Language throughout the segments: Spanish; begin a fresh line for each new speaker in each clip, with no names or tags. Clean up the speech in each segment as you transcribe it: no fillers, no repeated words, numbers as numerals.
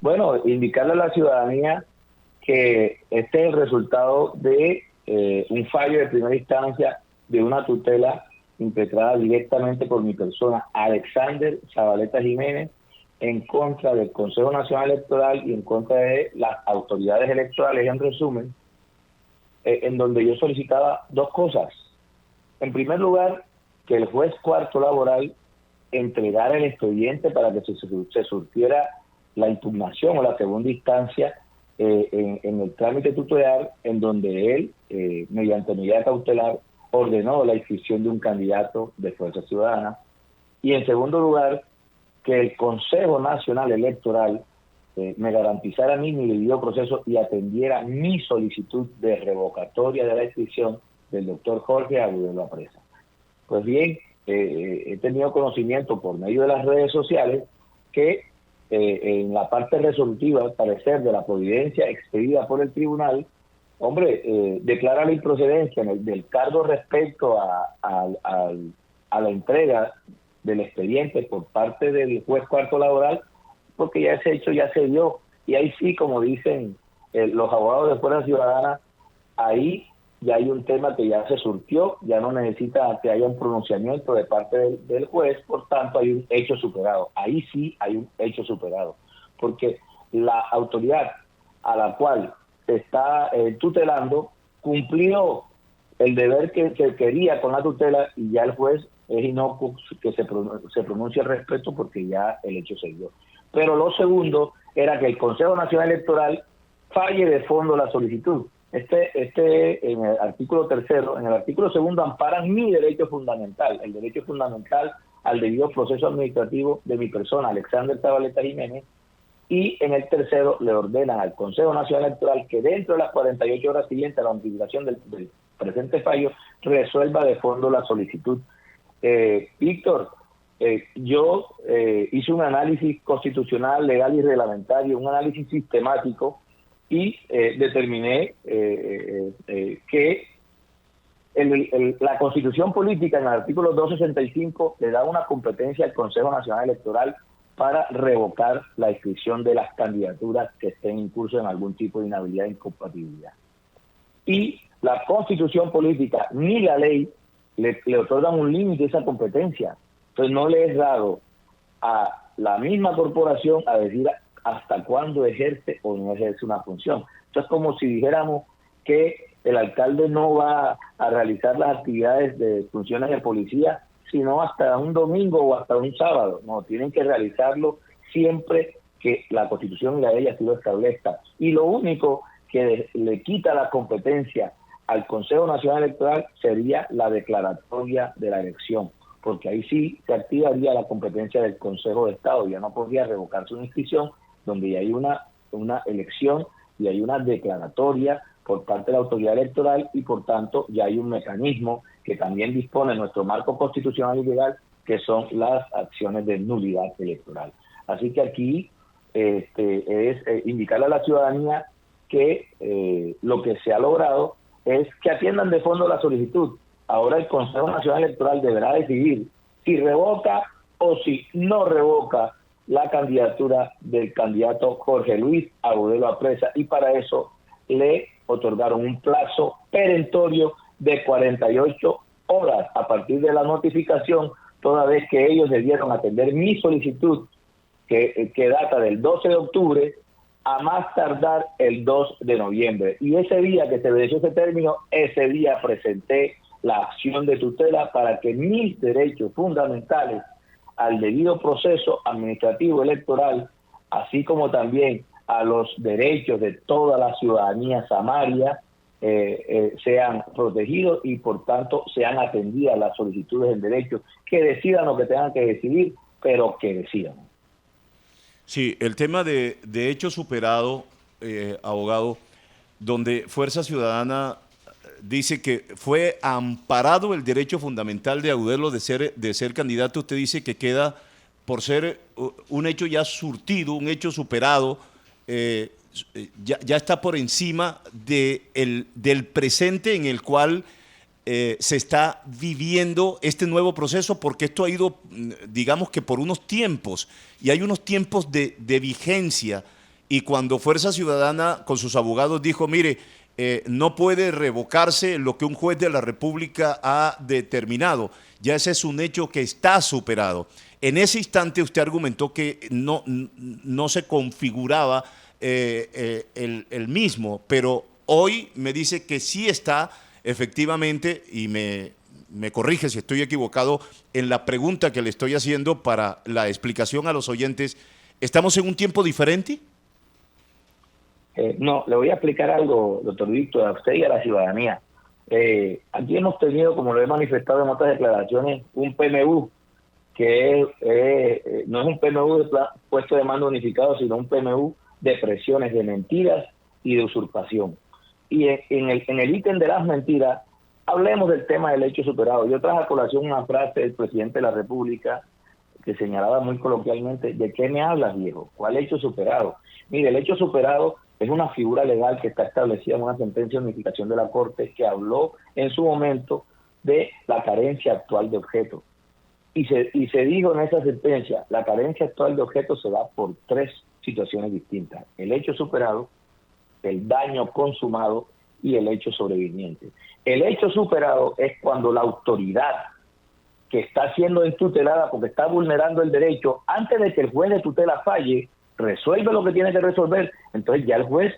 Bueno, indicarle a la ciudadanía que este es el resultado de un fallo de primera instancia de una tutela impetrada directamente por mi persona, Alexander Zabaleta Jiménez, en contra del Consejo Nacional Electoral y en contra de las autoridades electorales, en resumen, en donde yo solicitaba dos cosas. En primer lugar, que el juez cuarto laboral entregara el expediente para que se surtiera la impugnación o la segunda instancia en el trámite tutelar, en donde él, mediante medida cautelar, ordenó la inscripción de un candidato de Fuerza Ciudadana. Y en segundo lugar, que el Consejo Nacional Electoral me garantizara a mí mi debido proceso y atendiera mi solicitud de revocatoria de la inscripción del doctor Jorge Agudelo Apresa. Pues bien, he tenido conocimiento por medio de las redes sociales que en la parte resolutiva, al parecer, de la providencia expedida por el tribunal, declara la improcedencia del cargo respecto a la entrega del expediente por parte del juez cuarto laboral, porque ya ese hecho ya se dio. Y ahí sí, como dicen los abogados de Fuerza Ciudadana, ahí ya hay un tema que ya se surtió, ya no necesita que haya un pronunciamiento de parte del juez, por tanto hay un hecho superado. Ahí sí hay un hecho superado, porque la autoridad a la cual se está tutelando cumplió el deber que quería con la tutela, y ya el juez es inocuo que se pronuncie al respecto porque ya el hecho se dio. Pero lo segundo era que el Consejo Nacional Electoral falle de fondo la solicitud. En el artículo tercero, en el artículo segundo amparan mi derecho fundamental, el derecho fundamental al debido proceso administrativo de mi persona, Alexander Zabaleta Jiménez, y en el tercero le ordenan al Consejo Nacional Electoral que dentro de las 48 horas siguientes a la notificación del presente fallo resuelva de fondo la solicitud. Víctor, yo hice un análisis constitucional, legal y reglamentario, un análisis sistemático, y determiné que la Constitución Política en el artículo 265 le da una competencia al Consejo Nacional Electoral para revocar la inscripción de las candidaturas que estén en curso en algún tipo de inhabilidad e incompatibilidad. Y la Constitución Política ni la ley le otorgan un límite a esa competencia. Entonces no le es dado a la misma corporación a decir hasta cuándo ejerce o no ejerce una función. Entonces, como si dijéramos que el alcalde no va a realizar las actividades de funciones de policía, sino hasta un domingo o hasta un sábado. No, tienen que realizarlo siempre que la Constitución y la ley así lo establezca. Y lo único que le quita la competencia al Consejo Nacional Electoral sería la declaratoria de la elección, porque ahí sí se activaría la competencia del Consejo de Estado, ya no podría revocarse una inscripción donde ya hay una elección y hay una declaratoria por parte de la autoridad electoral, y por tanto ya hay un mecanismo que también dispone nuestro marco constitucional y legal, que son las acciones de nulidad electoral. Así que aquí es indicarle a la ciudadanía que lo que se ha logrado es que atiendan de fondo la solicitud. Ahora el Consejo Nacional Electoral deberá decidir si revoca o si no revoca la candidatura del candidato Jorge Luis Agudelo Apresa, y para eso le otorgaron un plazo perentorio de 48 horas a partir de la notificación, toda vez que ellos debieron atender mi solicitud que data del 12 de octubre a más tardar el 2 de noviembre. Y ese día que se venció ese término, ese día presenté la acción de tutela para que mis derechos fundamentales al debido proceso administrativo electoral, así como también a los derechos de toda la ciudadanía samaria, sean protegidos y por tanto sean atendidas las solicitudes del derecho, que decidan lo que tengan que decidir, pero que decidan.
Sí, el tema de hecho superado, abogado, donde Fuerza Ciudadana dice que fue amparado el derecho fundamental de Agudelo de ser candidato. Usted dice que queda por ser un hecho ya surtido, un hecho superado, ya está por encima del presente en el cual se está viviendo este nuevo proceso, porque esto ha ido, digamos que por unos tiempos, y hay unos tiempos de vigencia, y cuando Fuerza Ciudadana con sus abogados dijo, mire, no puede revocarse lo que un juez de la República ha determinado, ya ese es un hecho que está superado. En ese instante usted argumentó que no se configuraba el mismo, pero hoy me dice que sí está efectivamente, y me corrige si estoy equivocado en la pregunta que le estoy haciendo para la explicación a los oyentes, ¿estamos en un tiempo diferente?
No, le voy a explicar algo, doctor Víctor, a usted y a la ciudadanía. Aquí hemos tenido, como lo he manifestado en otras declaraciones, un PMU, que no es un PMU de puesto de mando unificado, sino un PMU de presiones, de mentiras y de usurpación. Y en el ítem de las mentiras, hablemos del tema del hecho superado. Yo traje a colación una frase del presidente de la República que señalaba muy coloquialmente, ¿de qué me hablas, viejo? ¿Cuál hecho superado? Mire, el hecho superado es una figura legal que está establecida en una sentencia de unificación de la Corte que habló en su momento de la carencia actual de objetos. Y se dijo en esa sentencia, la carencia actual de objetos se da por 3 situaciones distintas: el hecho superado, el daño consumado y el hecho sobreviviente. El hecho superado es cuando la autoridad que está siendo entutelada porque está vulnerando el derecho, antes de que el juez de tutela falle, resuelve lo que tiene que resolver, entonces ya el juez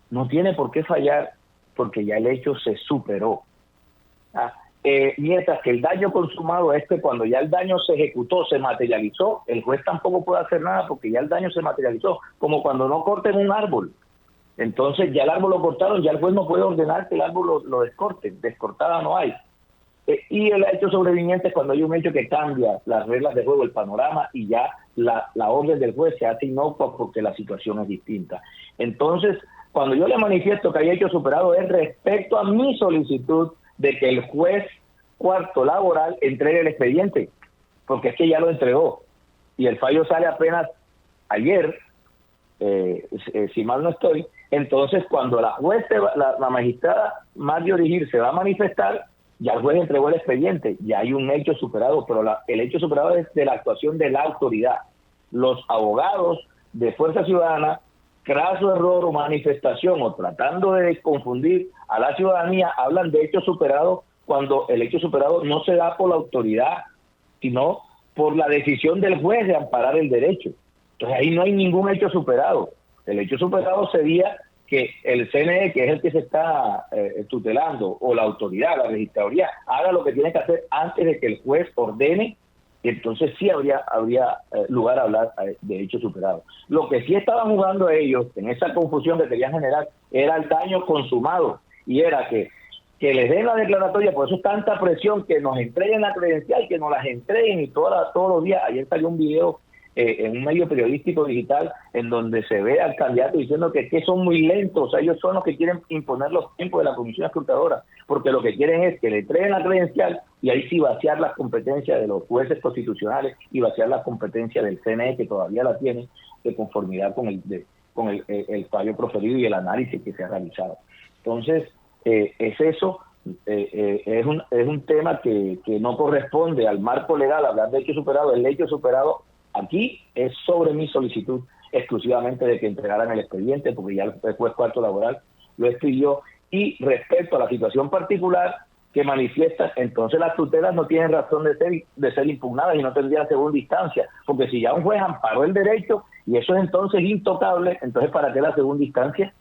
no tiene por qué fallar porque ya el hecho se superó. Mientras que el daño consumado es que cuando ya el daño se ejecutó, se materializó, el juez tampoco puede hacer nada porque ya el daño se materializó, como cuando no corten un árbol. Entonces ya el árbol lo cortaron, ya el juez no puede ordenar que el árbol lo descorten, descortada no hay. Y el hecho sobreviviente es cuando hay un hecho que cambia las reglas de juego, el panorama, y ya la orden del juez se hace inocua porque la situación es distinta. Entonces, cuando yo le manifiesto que hay hecho superado es respecto a mi solicitud de que el juez cuarto laboral entregue el expediente, porque es que ya lo entregó, y el fallo sale apenas ayer, si mal no estoy. Entonces, cuando la juez, la magistrada Marjorie Hill se va a manifestar, ya el juez entregó el expediente, ya hay un hecho superado, pero el hecho superado es de la actuación de la autoridad. Los abogados de Fuerza Ciudadana, craso error o manifestación o tratando de confundir a la ciudadanía, hablan de hecho superado cuando el hecho superado no se da por la autoridad, sino por la decisión del juez de amparar el derecho. Entonces ahí no hay ningún hecho superado. El hecho superado sería que el CNE, que es el que se está tutelando, o la autoridad, la registraduría, haga lo que tiene que hacer antes de que el juez ordene, y entonces sí habría lugar a hablar de hecho superado. Lo que sí estaban jugando ellos, en esa confusión que querían generar, era el daño consumado, y era que les den la declaratoria, por eso es tanta presión, que nos entreguen la credencial, que nos las entreguen, y todos los días. Ayer salió un video en un medio periodístico digital en donde se ve al candidato diciendo que son muy lentos, o sea, ellos son los que quieren imponer los tiempos de la comisión escrutadora, porque lo que quieren es que le entreguen la credencial y ahí sí vaciar las competencias de los jueces constitucionales y vaciar las competencias del CNE, que todavía la tiene, de conformidad con el fallo proferido y el análisis que se ha realizado. Entonces, es eso. Es un tema que no corresponde al marco legal hablar de hecho superado. El hecho superado aquí es sobre mi solicitud exclusivamente de que entregaran el expediente, porque ya el juez cuarto laboral lo escribió. Y respecto a la situación particular que manifiesta, entonces las tutelas no tienen razón de ser impugnadas y no tendrían segunda instancia, porque si ya un juez amparó el derecho y eso es entonces intocable, entonces ¿para qué la segunda instancia?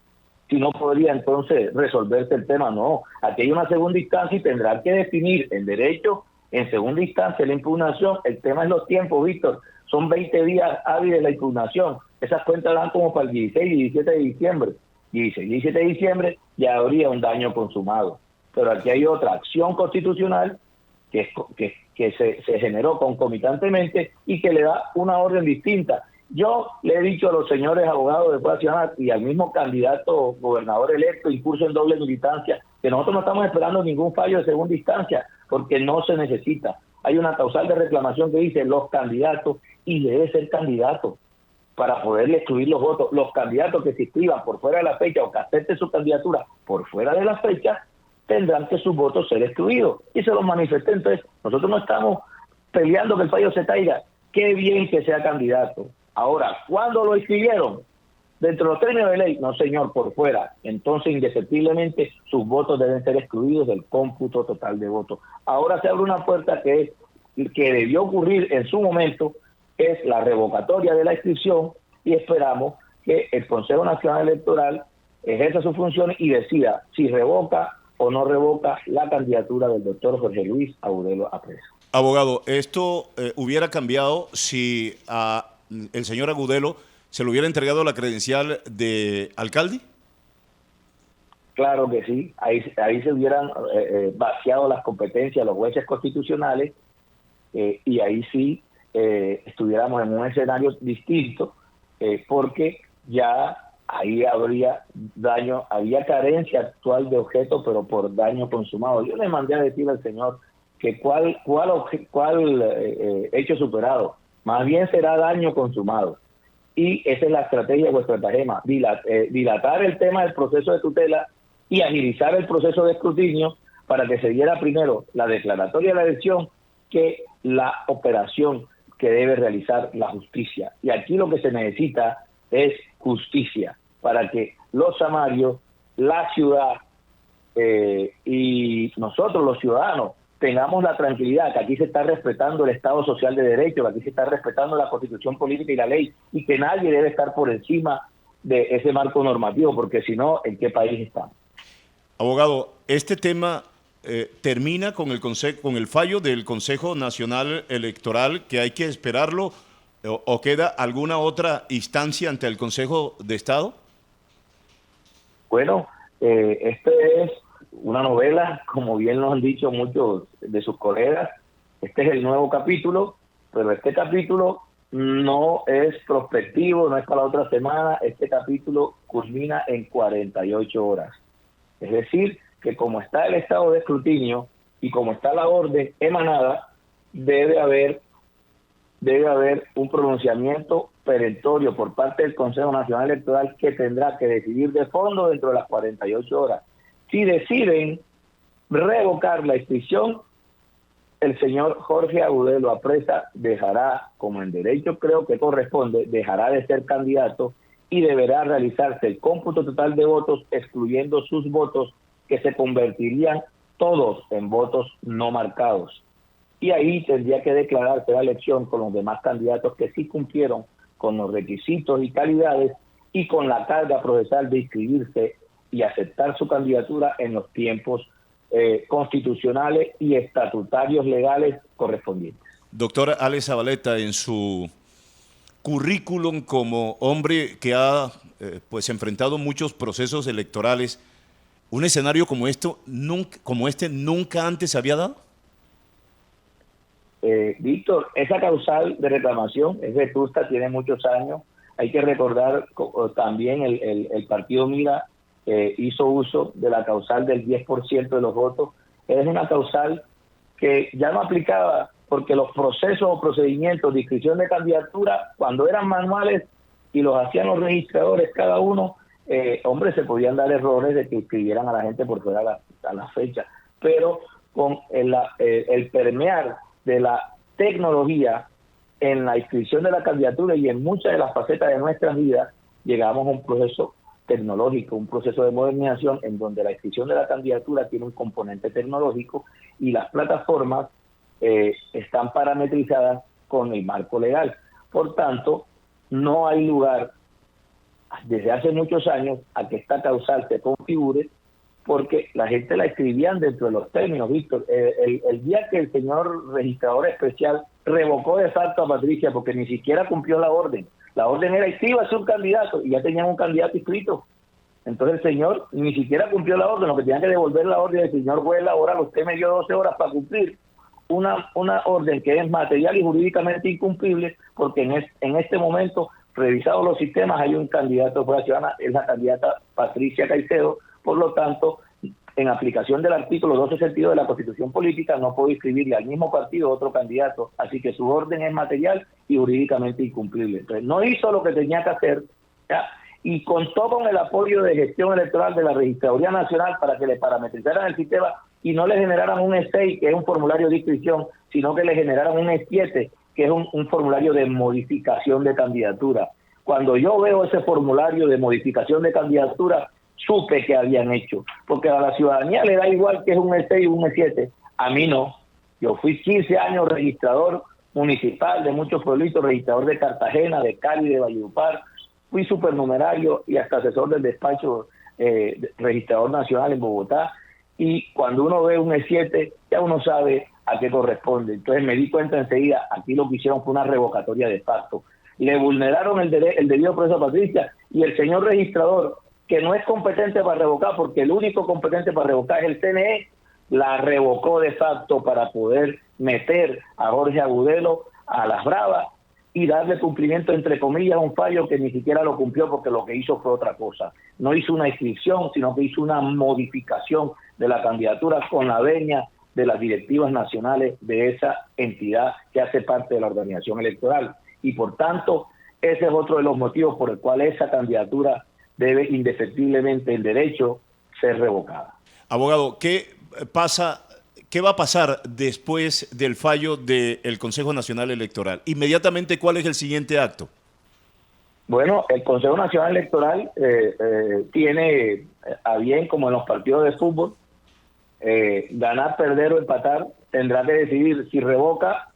Si no podría entonces resolverse el tema. No, aquí hay una segunda instancia y tendrá que definir el derecho en segunda instancia la impugnación. El tema es los tiempos, Víctor. Son 20 días hábiles la impugnación. Esas cuentas dan como para el 16 y 17 de diciembre. 16 y 17 de diciembre ya habría un daño consumado. Pero aquí hay otra acción constitucional que se generó concomitantemente y que le da una orden distinta. Yo le he dicho a los señores abogados de Fuerza Ciudadana y al mismo candidato gobernador electo, incurso en doble militancia, que nosotros no estamos esperando ningún fallo de segunda instancia, porque no se necesita. Hay una causal de reclamación que dice los candidatos, y debe ser candidato para poderle excluir los votos. Los candidatos que se inscriban por fuera de la fecha o que acepten su candidatura por fuera de la fecha, tendrán que sus votos ser excluidos. Y se los manifesté. Entonces, nosotros no estamos peleando que el fallo se caiga. Qué bien que sea candidato. Ahora, ¿cuándo lo inscribieron? Dentro de los términos de ley, no señor, por fuera. Entonces, indefectiblemente, sus votos deben ser excluidos del cómputo total de votos. Ahora se abre una puerta que debió ocurrir en su momento, es la revocatoria de la inscripción, y esperamos que el Consejo Nacional Electoral ejerza sus funciones y decida si revoca o no revoca la candidatura del doctor Jorge Luis Agudelo Apresa.
Abogado, ¿esto hubiera cambiado si a el señor Agudelo se le hubiera entregado la credencial de alcalde?
Claro que sí, ahí se hubieran vaciado las competencias de los jueces constitucionales y ahí sí estuviéramos en un escenario distinto, porque ya ahí habría había carencia actual de objeto, pero por daño consumado. Yo le mandé a decir al señor que cuál hecho superado, más bien será daño consumado. Y esa es la estrategia de vuestro estratagema, dilatar el tema del proceso de tutela y agilizar el proceso de escrutinio para que se diera primero la declaratoria de la elección que la operación que debe realizar la justicia. Y aquí lo que se necesita es justicia para que los samarios, la ciudad y nosotros los ciudadanos tengamos la tranquilidad que aquí se está respetando el Estado Social de Derecho, que aquí se está respetando la Constitución Política y la ley, y que nadie debe estar por encima de ese marco normativo, porque si no, ¿en qué país estamos?
Abogado, este tema termina con el fallo del Consejo Nacional Electoral, que hay que esperarlo, o queda alguna otra instancia ante el Consejo de Estado.
Bueno, este es una novela, como bien nos han dicho muchos de sus colegas. Este es el nuevo capítulo, pero este capítulo no es prospectivo, no es para la otra semana. Este capítulo culmina en 48 horas. Es decir, que como está el estado de escrutinio y como está la orden emanada, debe haber un pronunciamiento perentorio por parte del Consejo Nacional Electoral, que tendrá que decidir de fondo dentro de las 48 horas. Si deciden revocar la inscripción, el señor Jorge Agudelo Apresa dejará, como en derecho creo que corresponde, dejará de ser candidato y deberá realizarse el cómputo total de votos, excluyendo sus votos, que se convertirían todos en votos no marcados. Y ahí tendría que declararse la elección con los demás candidatos que sí cumplieron con los requisitos y calidades y con la carga procesal de inscribirse y aceptar su candidatura en los tiempos constitucionales y estatutarios legales correspondientes.
Doctor Alex Zavaleta, en su currículum como hombre que ha pues enfrentado muchos procesos electorales, ¿un escenario como este nunca antes se había dado?
Víctor, esa causal de reclamación es vetusta, tiene muchos años. Hay que recordar también el partido Mira hizo uso de la causal del 10% de los votos. Es una causal que ya no aplicaba, porque los procesos o procedimientos de inscripción de candidatura, cuando eran manuales y los hacían los registradores cada uno, se podían dar errores de que inscribieran a la gente por fuera a la fecha. Pero con el permear de la tecnología en la inscripción de la candidatura y en muchas de las facetas de nuestras vidas, llegamos a un proceso tecnológico, un proceso de modernización en donde la inscripción de la candidatura tiene un componente tecnológico y las plataformas están parametrizadas con el marco legal. Por tanto, no hay lugar desde hace muchos años a que esta causal se configure, porque la gente la escribían dentro de los términos, Víctor. El día que el señor registrador especial revocó de facto a Patricia porque ni siquiera cumplió la orden era inscríbase un candidato, y ya tenían un candidato inscrito. Entonces el señor ni siquiera cumplió la orden, lo que tenían que devolver la orden del señor juez, ahora usted me dio 12 horas para cumplir una orden que es material y jurídicamente incumplible, porque en este momento, revisados los sistemas, hay un candidato de Fuerza Ciudadana, es la candidata Patricia Caicedo. Por lo tanto, en aplicación del artículo 262 de la Constitución Política, no puedo inscribirle al mismo partido otro candidato, así que su orden es material y jurídicamente incumplible. Entonces, no hizo lo que tenía que hacer, ¿ya? Y contó con el apoyo de gestión electoral de la Registraduría Nacional para que le parametrizaran el sistema y no le generaran un E6, que es un formulario de inscripción, sino que le generaran un E7, que es un formulario de modificación de candidatura. Cuando yo veo ese formulario de modificación de candidatura, supe que habían hecho, porque a la ciudadanía le da igual que es un E6 y un E7, a mí no. Yo fui 15 años registrador municipal de muchos pueblitos, registrador de Cartagena, de Cali, de Valledupar, fui supernumerario y hasta asesor del despacho registrador nacional en Bogotá, y cuando uno ve un E7 ya uno sabe a qué corresponde. Entonces me di cuenta enseguida, aquí lo que hicieron fue una revocatoria de facto, le vulneraron el debido proceso a Patricia, y el señor registrador, que no es competente para revocar, porque el único competente para revocar es el CNE, la revocó de facto para poder meter a Jorge Agudelo a las bravas y darle cumplimiento, entre comillas, a un fallo que ni siquiera lo cumplió, porque lo que hizo fue otra cosa. No hizo una inscripción, sino que hizo una modificación de la candidatura con la venia de las directivas nacionales de esa entidad que hace parte de la organización electoral. Y por tanto, ese es otro de los motivos por el cual esa candidatura debe indefectiblemente en derecho ser revocada.
Abogado, ¿qué va a pasar después del fallo del Consejo Nacional Electoral? Inmediatamente, ¿cuál es el siguiente acto?
Bueno, el Consejo Nacional Electoral tiene a bien, como en los partidos de fútbol, ganar, perder o empatar. Tendrá que decidir si revoca,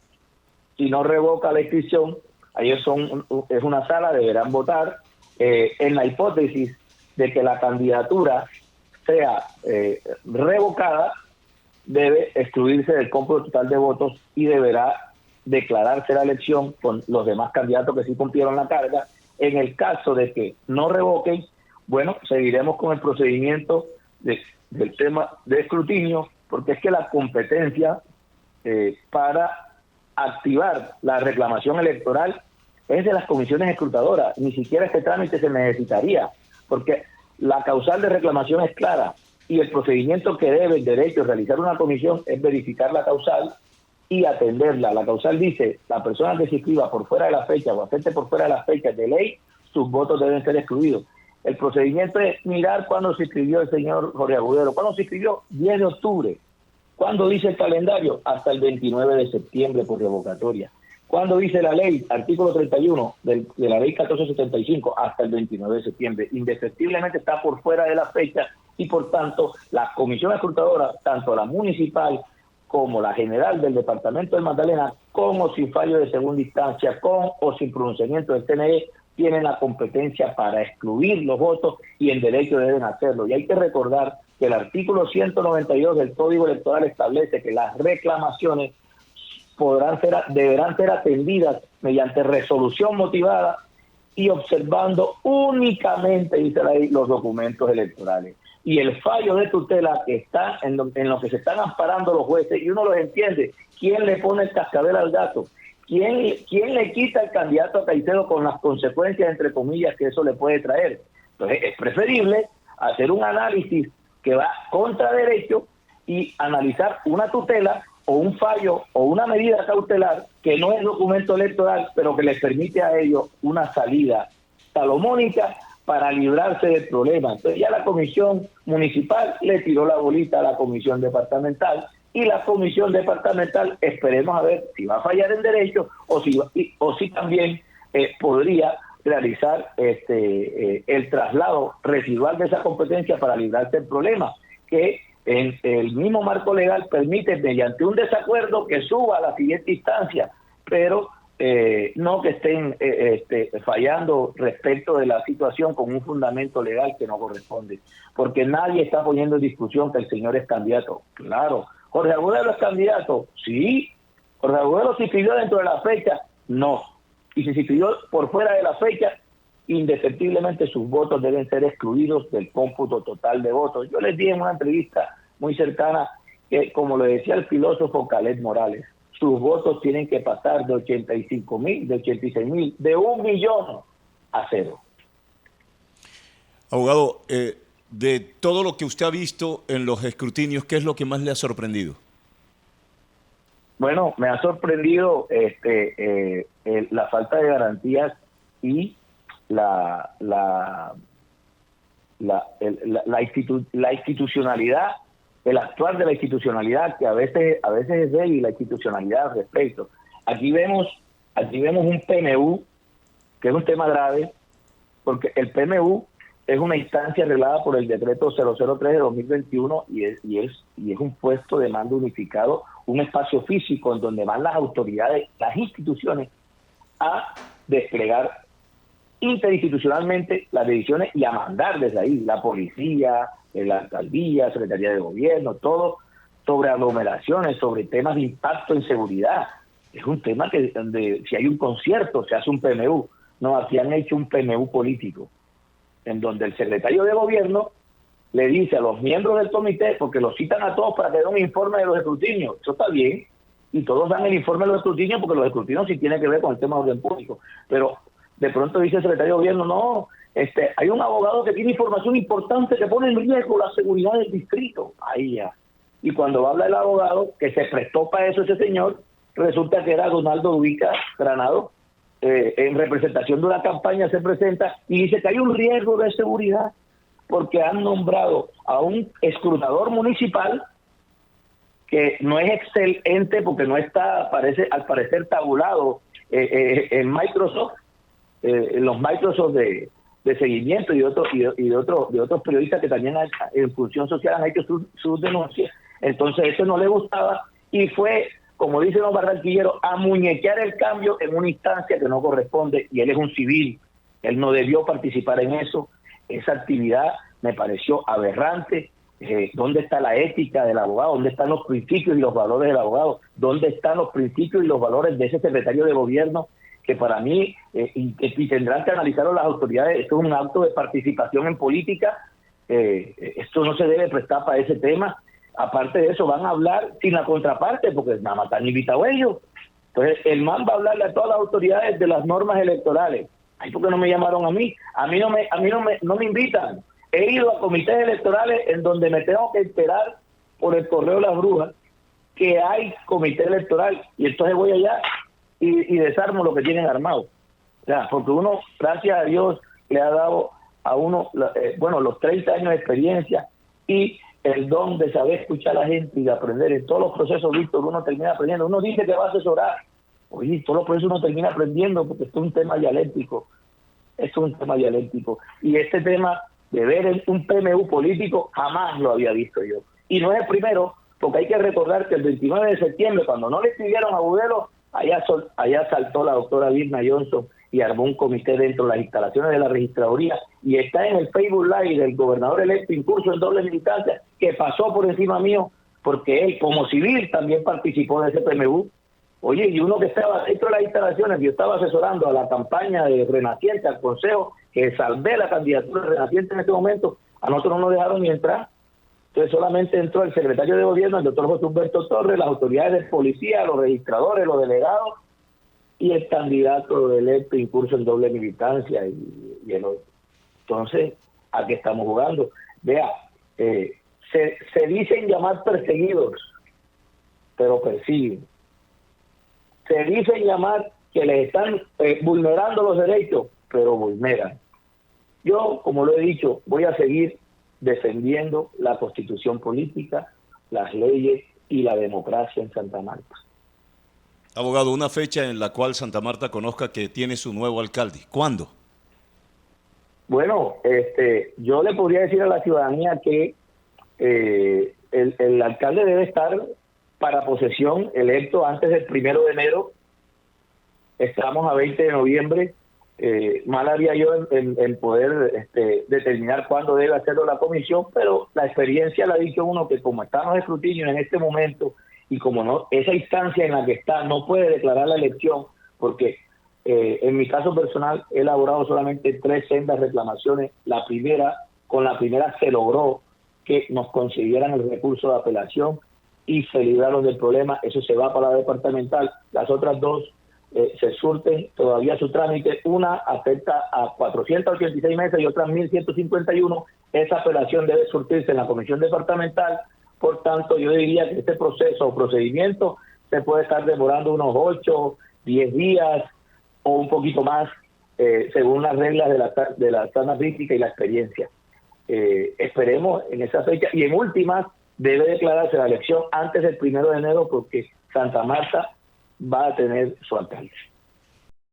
si no revoca la inscripción. Ellos es una sala, deberán votar en la hipótesis de que la candidatura sea revocada, debe excluirse del cómputo total de votos y deberá declararse la elección con los demás candidatos que sí cumplieron la carga. En el caso de que no revoquen, bueno, seguiremos con el procedimiento del tema de escrutinio, porque es que la competencia para activar la reclamación electoral es de las comisiones escrutadoras. Ni siquiera este trámite se necesitaría, porque la causal de reclamación es clara y el procedimiento que debe el derecho realizar una comisión es verificar la causal y atenderla. La causal dice, la persona que se inscriba por fuera de la fecha o acepte por fuera de las fechas de ley, sus votos deben ser excluidos. El procedimiento es mirar cuándo se inscribió el señor Jorge Agudelo. ¿Cuándo se inscribió? 10 de octubre. ¿Cuándo dice el calendario? Hasta el 29 de septiembre por revocatoria. ¿Cuándo dice la ley? Artículo 31 de la ley 1475, hasta el 29 de septiembre. Indefectiblemente está por fuera de la fecha y por tanto la comisión escrutadora, tanto la municipal como la general del departamento del Magdalena, con o sin fallo de segunda instancia, con o sin pronunciamiento del CNE, tienen la competencia para excluir los votos y en derecho deben hacerlo. Y hay que recordar que el artículo 192 del Código Electoral establece que las reclamaciones deberán ser atendidas mediante resolución motivada y observando únicamente, dice la ley, los documentos electorales. Y el fallo de tutela que está en lo que se están amparando los jueces, y uno los entiende, ¿quién le pone el cascabel al gato? ¿Quién le quita el candidato a Caicedo con las consecuencias, entre comillas, que eso le puede traer? Entonces es preferible hacer un análisis que va contra derecho y analizar una tutela o un fallo o una medida cautelar que no es documento electoral, pero que les permite a ellos una salida salomónica para librarse del problema. Entonces ya la comisión municipal le tiró la bolita a la comisión departamental, y la comisión departamental esperemos a ver si va a fallar en derecho o si también podría realizar el traslado residual de esa competencia para librarse del problema, que en el mismo marco legal permite, mediante un desacuerdo, que suba a la siguiente instancia, pero no que estén fallando respecto de la situación con un fundamento legal que no corresponde, porque nadie está poniendo en discusión que el señor es candidato. Claro, Jorge Agudelo es candidato, sí. Jorge Agudelo se inscribió dentro de la fecha, no. Y si se inscribió por fuera de la fecha, indefectiblemente sus votos deben ser excluidos del cómputo total de votos. Yo les dije en una entrevista muy cercana que, como lo decía el filósofo Caled Morales, sus votos tienen que pasar de 85.000, de 86.000, de 1 millón a 0.
Abogado, de todo lo que usted ha visto en los escrutinios, ¿qué es lo que más le ha sorprendido?
Bueno, me ha sorprendido la falta de garantías y la institucionalidad, el actuar de la institucionalidad, que a veces es débil la institucionalidad al respecto. Aquí vemos un PNU, que es un tema grave, porque el PMU es una instancia arreglada por el decreto 003 de 2021 y es un puesto de mando unificado, un espacio físico en donde van las autoridades, las instituciones, a desplegar interinstitucionalmente las decisiones y a mandar desde ahí, la policía, la alcaldía, Secretaría de Gobierno, todo sobre aglomeraciones, sobre temas de impacto en seguridad. Es un tema que donde si hay un concierto se hace un PMU. No, aquí han hecho un PMU político, en donde el secretario de Gobierno le dice a los miembros del comité, porque los citan a todos para que den un informe de los escrutinios, eso está bien, y todos dan el informe de los escrutinios, porque los escrutinios sí tienen que ver con el tema de orden público, pero de pronto dice el secretario de Gobierno, no, hay un abogado que tiene información importante que pone en riesgo la seguridad del distrito, ahí ya. Y cuando habla el abogado, que se prestó para eso ese señor, resulta que era Donaldo Ubica Granado, en representación de una campaña se presenta y dice que hay un riesgo de seguridad porque han nombrado a un escrutador municipal que no es excelente porque no está, al parecer, tabulado en Microsoft, en los Microsoft de seguimiento y de otros periodistas que también en función social han hecho sus denuncias. Entonces eso no le gustaba y fue, como dicen los barranquilleros, a muñequear el cambio en una instancia que no corresponde, y él es un civil, él no debió participar en eso. Esa actividad me pareció aberrante. ¿Dónde está la ética del abogado? ¿Dónde están los principios y los valores del abogado? ¿Dónde están los principios y los valores de ese secretario de Gobierno? Que para mí, y tendrán que analizarlo las autoridades, esto es un acto de participación en política, esto no se debe prestar para ese tema. Aparte de eso, van a hablar sin la contraparte, porque nada más están invitados ellos. Entonces, el MAN va a hablarle a todas las autoridades de las normas electorales. Ay, ¿por qué no me llamaron a mí? A mí no me invitan. He ido a comités electorales en donde me tengo que enterar por el correo de las brujas que hay comité electoral, y entonces voy allá y desarmo lo que tienen armado. O sea, porque uno, gracias a Dios, le ha dado a uno, los 30 años de experiencia y el don de saber escuchar a la gente y de aprender. En todos los procesos, Víctor, uno termina aprendiendo. Uno dice que va a asesorar. Oye, todos los procesos uno termina aprendiendo porque esto es un tema dialéctico. Esto es un tema dialéctico. Y este tema de ver un PMU político jamás lo había visto yo. Y no es el primero, porque hay que recordar que el 29 de septiembre, cuando no le escribieron a Budelo, allá saltó la doctora Virna Johnson y armó un comité dentro de las instalaciones de la registraduría, y está en el Facebook Live del gobernador electo incurso en doble militancia, que pasó por encima mío, porque él como civil también participó de ese PMU. Oye, y uno que estaba dentro de las instalaciones, yo estaba asesorando a la campaña de Renaciente, al consejo, que salvé la candidatura de Renaciente en ese momento, a nosotros no nos dejaron ni entrar. Entonces solamente entró el secretario de Gobierno, el doctor José Humberto Torres, las autoridades de policía, los registradores, los delegados, y el candidato electo incurso en doble militancia y el otro. Entonces, ¿a qué estamos jugando? Vea, se dicen llamar perseguidos, pero persiguen. Se dicen llamar que les están vulnerando los derechos, pero vulneran. Yo, como lo he dicho, voy a seguir defendiendo la constitución política, las leyes y la democracia en Santa Marta.
Abogado, una fecha en la cual Santa Marta conozca que tiene su nuevo alcalde. ¿Cuándo?
Bueno, yo le podría decir a la ciudadanía que el alcalde debe estar para posesión electo antes del 1 de enero. Estamos a 20 de noviembre. Mal haría yo en poder determinar cuándo debe hacerlo la comisión, pero la experiencia le ha dicho uno que como están los escrutinios en este momento y como no esa instancia en la que está no puede declarar la elección, porque en mi caso personal he elaborado solamente 3 sendas reclamaciones. Con la primera se logró que nos concedieran el recurso de apelación y se libraron del problema. Eso se va para la departamental. Las otras 2 se surten todavía su trámite. Una afecta a 486 meses y otras 1.151. Esa apelación debe surtirse en la comisión departamental. Por tanto, yo diría que este proceso o procedimiento se puede estar demorando unos 8, 10 días o un poquito más, según las reglas de la sana crítica y la experiencia. Esperemos en esa fecha, y en últimas debe declararse la elección antes del 1 de enero, porque Santa Marta va a tener su alcalde.